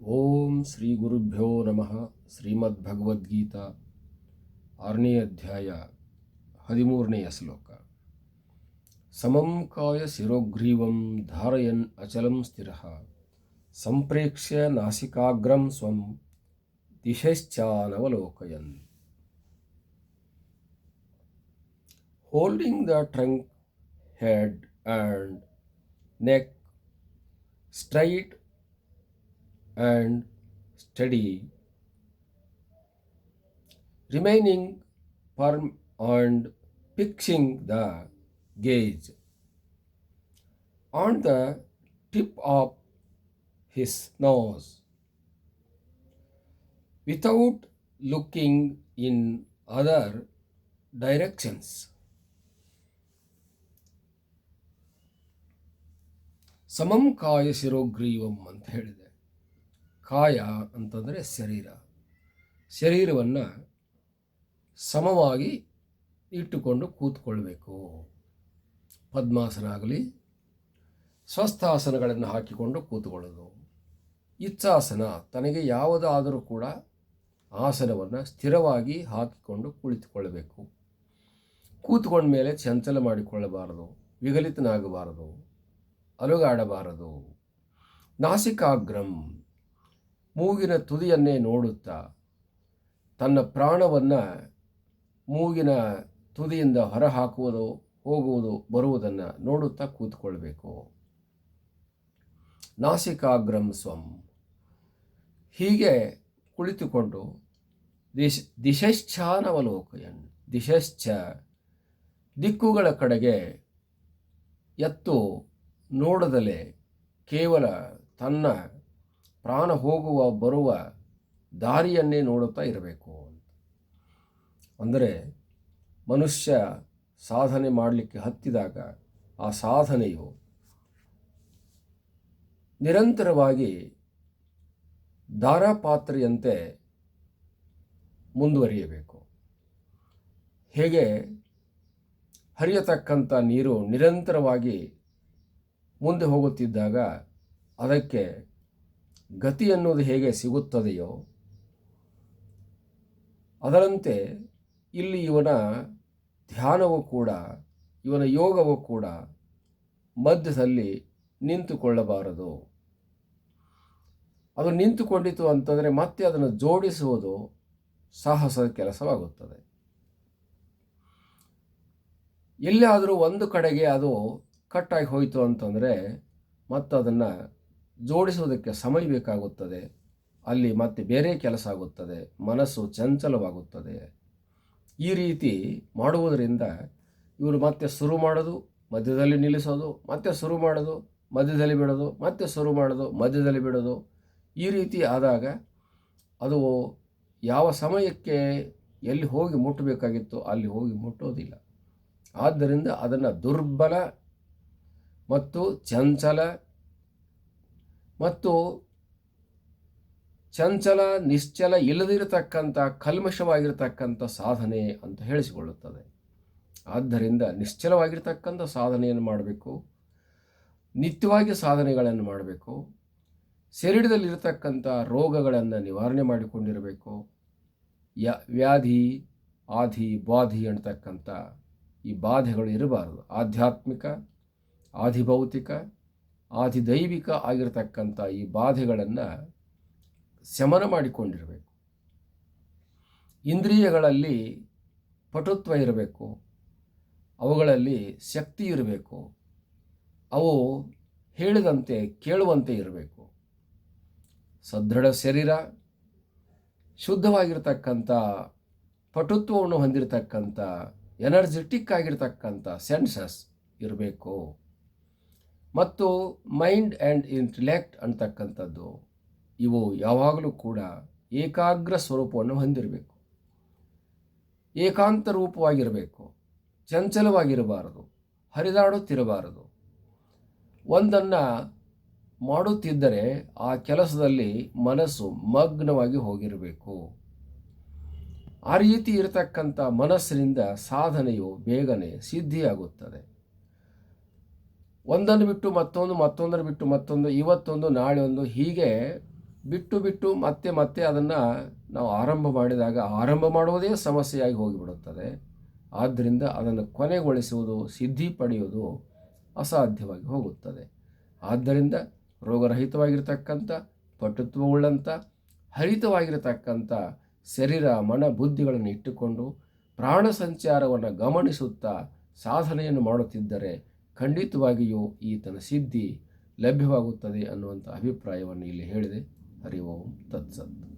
ಓಂ ಶ್ರೀ ಗುರುಭ್ಯೋ ನಮಃ. ಶ್ರೀಮದ್ಭಗವದ್ಗೀತಾ 6ನೇ ಅಧ್ಯಾಯ 13ನೆಯ ಶ್ಲೋಕ. ಸಮಂ ಕಾಯ ಶಿರೋಗ್ರೀವಂ ಧಾರಯನ್ ಅಚಲಂ ಸ್ಥಿರಃ ಸಂಪ್ರೇಕ್ಷ್ಯ ನಾಸಿಕಾಗ್ರಂ ಸ್ವಂ ದಿಶಶ್ಚಾನವಲೋಕಯನ್. Holding the trunk, head and neck straight and steady, remaining firm and fixing the gaze on the tip of his nose without looking in other directions. ಸಮಂ ಕಾಯ ಶಿರೋಗ್ರೀವಂ ಅಂತ ಹೇಳಿದೆ. ಕಾಯ ಅಂತಂದರೆ ಶರೀರವನ್ನು ಸಮವಾಗಿ ಇಟ್ಟುಕೊಂಡು ಕೂತ್ಕೊಳ್ಬೇಕು. ಪದ್ಮಾಸನ ಆಗಲಿ, ಸ್ವಸ್ಥಾಸನಗಳನ್ನು ಹಾಕಿಕೊಂಡು ಕೂತ್ಕೊಳ್ಳೋದು. ಇಚ್ಛಾಸನ, ತನಗೆ ಯಾವುದಾದರೂ ಕೂಡ ಆಸನವನ್ನು ಸ್ಥಿರವಾಗಿ ಹಾಕಿಕೊಂಡು ಕುಳಿತುಕೊಳ್ಳಬೇಕು. ಕೂತ್ಕೊಂಡ ಮೇಲೆ ಚಂಚಲ ಮಾಡಿಕೊಳ್ಳಬಾರದು, ವಿಗಲಿತನಾಗಬಾರದು, ಅಲುಗಾಡಬಾರದು. ನಾಸಿಕಾಗ್ರಂ, ಮೂಗಿನ ತುದಿಯನ್ನೇ ನೋಡುತ್ತಾ ತನ್ನ ಪ್ರಾಣವನ್ನು ಮೂಗಿನ ತುದಿಯಿಂದ ಹೊರಹಾಕುವುದು, ಹೋಗುವುದು, ಬರುವುದನ್ನು ನೋಡುತ್ತಾ ಕೂತ್ಕೊಳ್ಬೇಕು. ನಾಸಿಕಾಗ್ರಂ ಸ್ವಂ, ಹೀಗೆ ಕುಳಿತುಕೊಂಡು ದಿಶಶ್ಚಾನವಲೋಕಯನ್, ದಿಶಶ್ಚ ದಿಕ್ಕುಗಳ ಕಡೆಗೆ ಎತ್ತು ನೋಡದಲೇ ಕೇವಲ ತನ್ನ ಪ್ರಾಣ ಹೋಗುವ ಬರುವ ದಾರಿಯನ್ನೇ ನೋಡುತ್ತಾ ಇರಬೇಕು. ಅಂದರೆ ಮನುಷ್ಯ ಸಾಧನೆ ಮಾಡಲಿಕ್ಕೆ ಹತ್ತಿದಾಗ ಆ ಸಾಧನೆಯು ನಿರಂತರವಾಗಿ ಧಾರಾಪಾತ್ರೆಯಂತೆ ಮುಂದುವರಿಯಬೇಕು. ಹೇಗೆ ಹರಿಯತಕ್ಕಂಥ ನೀರು ನಿರಂತರವಾಗಿ ಮುಂದೆ ಹೋಗುತ್ತಿದ್ದಾಗ ಅದಕ್ಕೆ ಗತಿ ಅನ್ನೋದು ಹೇಗೆ ಸಿಗುತ್ತದೆಯೋ ಅದರಂತೆ ಇಲ್ಲಿ ಇವನ ಧ್ಯಾನವೂ ಕೂಡ, ಇವನ ಯೋಗವೂ ಕೂಡ ಮಧ್ಯದಲ್ಲಿ ನಿಂತುಕೊಳ್ಳಬಾರದು. ಅದು ನಿಂತುಕೊಂಡಿತು ಅಂತಂದರೆ ಮತ್ತೆ ಅದನ್ನು ಜೋಡಿಸುವುದು ಸಾಹಸದ ಕೆಲಸವಾಗುತ್ತದೆ. ಎಲ್ಲಿಯಾದರೂ ಒಂದು ಕಡೆಗೆ ಅದು ಕಟ್ಟಾಗಿ ಹೋಯಿತು ಅಂತಂದರೆ ಮತ್ತು ಅದನ್ನು ಜೋಡಿಸುವುದಕ್ಕೆ ಸಮಯ ಬೇಕಾಗುತ್ತದೆ. ಅಲ್ಲಿ ಮತ್ತೆ ಬೇರೆ ಕೆಲಸ ಆಗುತ್ತದೆ, ಮನಸ್ಸು ಚಂಚಲವಾಗುತ್ತದೆ. ಈ ರೀತಿ ಮಾಡುವುದರಿಂದ ಇವರು ಮತ್ತೆ ಶುರು ಮಾಡೋದು, ಮಧ್ಯದಲ್ಲಿ ನಿಲ್ಲಿಸೋದು, ಮತ್ತೆ ಶುರು ಮಾಡೋದು, ಮಧ್ಯದಲ್ಲಿ ಬಿಡೋದು, ಮತ್ತೆ ಶುರು ಮಾಡೋದು, ಮಧ್ಯದಲ್ಲಿ ಬಿಡೋದು. ಈ ರೀತಿ ಆದಾಗ ಅದು ಯಾವ ಸಮಯಕ್ಕೆ ಎಲ್ಲಿ ಹೋಗಿ ಮುಟ್ಟಬೇಕಾಗಿತ್ತು ಅಲ್ಲಿ ಹೋಗಿ ಮುಟ್ಟೋದಿಲ್ಲ. ಆದ್ದರಿಂದ ಅದನ್ನು ದುರ್ಬಲ ಮತ್ತು ಚಂಚಲ ಮತ್ತು ಚಂಚಲ ನಿಶ್ಚಲ ಇಲ್ಲದಿರತಕ್ಕಂಥ ಕಲ್ಮಶವಾಗಿರತಕ್ಕಂಥ ಸಾಧನೆ ಅಂತ ಹೇಳಿಸಿಕೊಳ್ಳುತ್ತದೆ. ಆದ್ದರಿಂದ ನಿಶ್ಚಲವಾಗಿರ್ತಕ್ಕಂಥ ಸಾಧನೆಯನ್ನು ಮಾಡಬೇಕು, ನಿತ್ಯವಾಗಿ ಸಾಧನೆಗಳನ್ನು ಮಾಡಬೇಕು. ಶರೀರದಲ್ಲಿರತಕ್ಕಂಥ ರೋಗಗಳನ್ನು ನಿವಾರಣೆ ಮಾಡಿಕೊಂಡಿರಬೇಕು. ವ್ಯಾಧಿ, ಆಧಿ, ಬಾಧಿ ಅಂತಕ್ಕಂಥ ಈ ಬಾಧೆಗಳು ಇರಬಾರದು. ಆಧ್ಯಾತ್ಮಿಕ, ಆಧಿಭೌತಿಕ, ಆಧಿದೈವಿಕ ಆಗಿರತಕ್ಕಂಥ ಈ ಬಾಧೆಗಳನ್ನು ಶಮನ ಮಾಡಿಕೊಂಡಿರಬೇಕು. ಇಂದ್ರಿಯಗಳಲ್ಲಿ ಪಟುತ್ವ ಇರಬೇಕು, ಅವುಗಳಲ್ಲಿ ಶಕ್ತಿ ಇರಬೇಕು, ಅವು ಹೇಳಿದಂತೆ ಕೇಳುವಂತೆ ಇರಬೇಕು. ಸದೃಢ ಶರೀರ, ಶುದ್ಧವಾಗಿರ್ತಕ್ಕಂಥ ಪಟುತ್ವವನ್ನು ಹೊಂದಿರತಕ್ಕಂಥ ಎನರ್ಜೆಟಿಕ್ ಆಗಿರ್ತಕ್ಕಂಥ ಸೆನ್ಸಸ್ ಇರಬೇಕು. ಮತ್ತು ಮೈಂಡ್ ಆ್ಯಂಡ್ ಇಂಟೆಲೆಕ್ಟ್ ಅಂತಕ್ಕಂಥದ್ದು ಇವು ಯಾವಾಗಲೂ ಕೂಡ ಏಕಾಗ್ರ ಸ್ವರೂಪವನ್ನು ಹೊಂದಿರಬೇಕು. ಏಕಾಂತ ರೂಪವಾಗಿರಬೇಕು, ಚಂಚಲವಾಗಿರಬಾರದು, ಹರಿದಾಡುತ್ತಿರಬಾರದು. ಒಂದನ್ನು ಮಾಡುತ್ತಿದ್ದರೆ ಆ ಕೆಲಸದಲ್ಲಿ ಮನಸ್ಸು ಮಗ್ನವಾಗಿ ಹೋಗಿರಬೇಕು. ಆ ರೀತಿ ಇರತಕ್ಕಂಥ ಮನಸ್ಸಿನಿಂದ ಸಾಧನೆಯು ಬೇಗನೆ ಸಿದ್ಧಿಯಾಗುತ್ತದೆ. ಒಂದನ್ನು ಬಿಟ್ಟು ಮತ್ತೊಂದು, ಮತ್ತೊಂದನ್ನು ಬಿಟ್ಟು ಮತ್ತೊಂದು, ಇವತ್ತೊಂದು, ನಾಳೆ ಒಂದು, ಹೀಗೆ ಬಿಟ್ಟು ಬಿಟ್ಟು ಮತ್ತೆ ಮತ್ತೆ ಅದನ್ನು ನಾವು ಆರಂಭ ಮಾಡಿದಾಗ ಆರಂಭ ಮಾಡುವುದೇ ಸಮಸ್ಯೆಯಾಗಿ ಹೋಗಿಬಿಡುತ್ತದೆ. ಆದ್ದರಿಂದ ಅದನ್ನು ಕೊನೆಗೊಳಿಸುವುದು, ಸಿದ್ಧಿ ಪಡೆಯುವುದು ಅಸಾಧ್ಯವಾಗಿ ಹೋಗುತ್ತದೆ. ಆದ್ದರಿಂದ ರೋಗರಹಿತವಾಗಿರ್ತಕ್ಕಂಥ, ಪಟುತ್ವವುಳ್ಳಂಥ, ಹರಿತವಾಗಿರತಕ್ಕಂಥ ಶರೀರ, ಮನ, ಬುದ್ಧಿಗಳನ್ನು ಇಟ್ಟುಕೊಂಡು ಪ್ರಾಣ ಸಂಚಾರವನ್ನು ಗಮನಿಸುತ್ತಾ ಸಾಧನೆಯನ್ನು ಮಾಡುತ್ತಿದ್ದರೆ ಖಂಡಿತವಾಗಿಯೂ ಈತನ ಸಿದ್ಧಿ ಲಭ್ಯವಾಗುತ್ತದೆ ಅನ್ನುವಂಥ ಅಭಿಪ್ರಾಯವನ್ನು ಇಲ್ಲಿ ಹೇಳಿದೆ. ಹರಿ ಓಂ ತತ್ಸತ್.